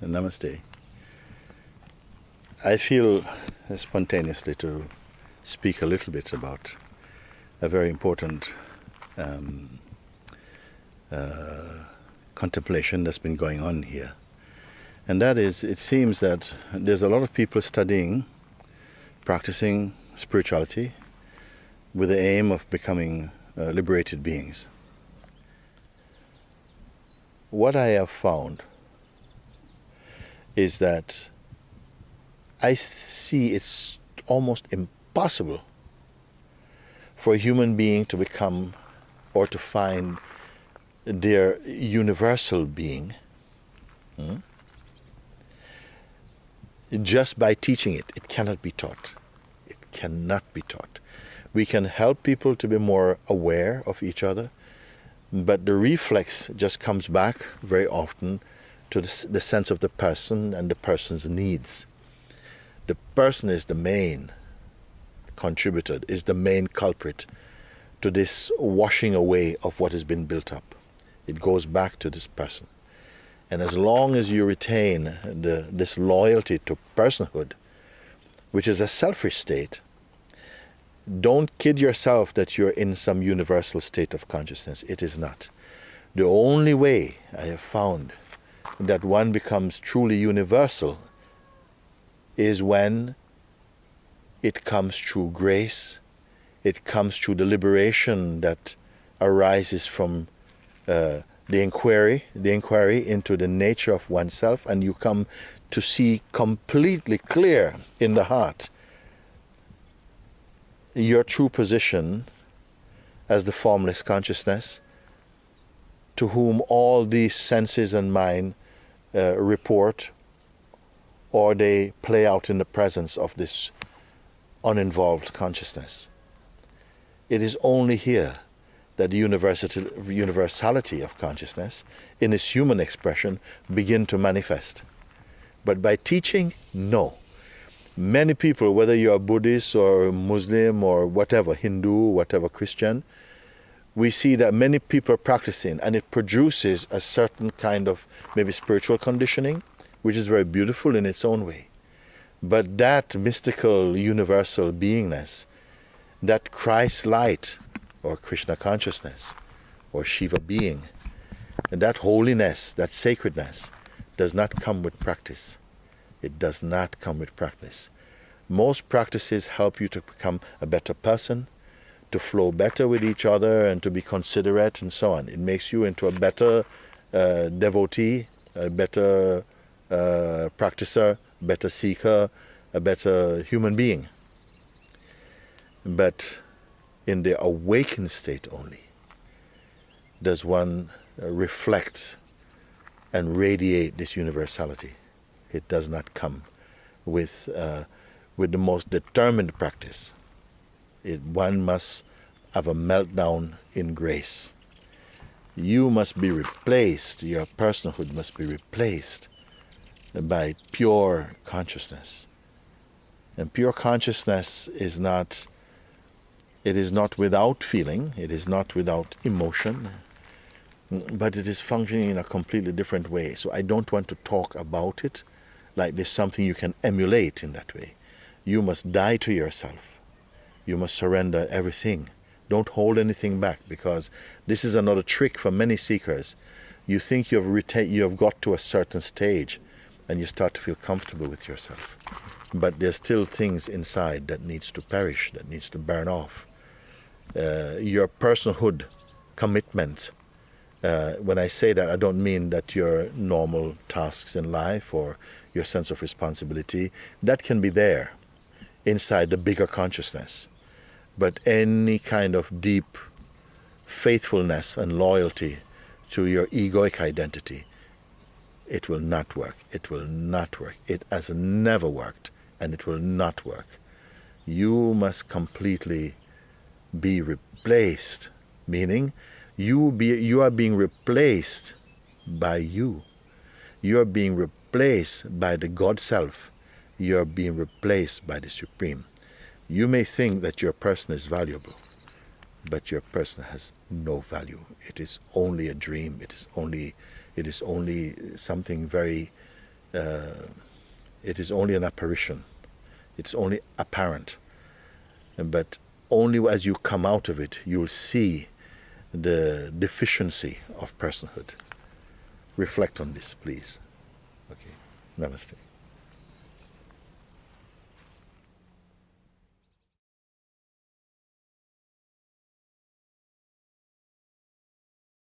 Namaste. I feel spontaneously to speak a little bit about a very important contemplation that's been going on here. And that is, it seems that there's a lot of people studying, practicing spirituality with the aim of becoming liberated beings. What I have found is that I see it's almost impossible for a human being to become or to find their universal being just by teaching it. It cannot be taught. It cannot be taught. We can help people to be more aware of each other, but the reflex just comes back very often to the sense of the person and the person's needs. The person is the main contributor, is the main culprit to this washing away of what has been built up. It goes back to this person. And as long as you retain this loyalty to personhood, which is a selfish state, don't kid yourself that you're in some universal state of consciousness. It is not. The only way I have found that one becomes truly universal is when it comes through grace, it comes through the liberation that arises from the inquiry into the nature of oneself, and you come to see completely clear in the heart your true position as the formless consciousness to whom all these senses and mind report, or they play out in the presence of this uninvolved consciousness. It is only here that the universality of consciousness in its human expression begin to manifest. But by teaching, no. Many people, whether you are Buddhist or Muslim or whatever, Hindu, whatever, Christian, we see that many people are practicing, and it produces a certain kind of maybe spiritual conditioning, which is very beautiful in its own way. But that mystical universal beingness, that Christ light or Krishna consciousness or Shiva being, and that holiness, that sacredness does not come with practice. It does not come with practice. Most practices help you to become a better person, to flow better with each other, and to be considerate and so on. It makes you into a better devotee, a better practicer, better seeker, a better human being. But in the awakened state only does one reflect and radiate this universality. It does not come with the most determined practice. One must have a meltdown in grace. You must be replaced, your personhood must be replaced by pure consciousness. And pure consciousness is not without feeling, it is not without emotion, but it is functioning in a completely different way. So I don't want to talk about it like there's something you can emulate in that way. You must die to yourself. You must surrender everything. Don't hold anything back, because this is another trick for many seekers. You think you have got to a certain stage and you start to feel comfortable with yourself. But there's still things inside that needs to perish, that needs to burn off. Your personhood commitment. When I say that, I don't mean that your normal tasks in life or your sense of responsibility, that can be there inside the bigger consciousness. But any kind of deep faithfulness and loyalty to your egoic identity, it will not work. It will not work. It has never worked, and it will not work. You must completely be replaced, meaning you are being replaced by you. You are being replaced by the God Self. You are being replaced by the Supreme. You may think that your person is valuable, but your person has no value. It is only a dream. It is only something very it is only an apparition. It's only apparent. But only as you come out of it, you'll see the deficiency of personhood. Reflect on this, please. Okay. Namaste.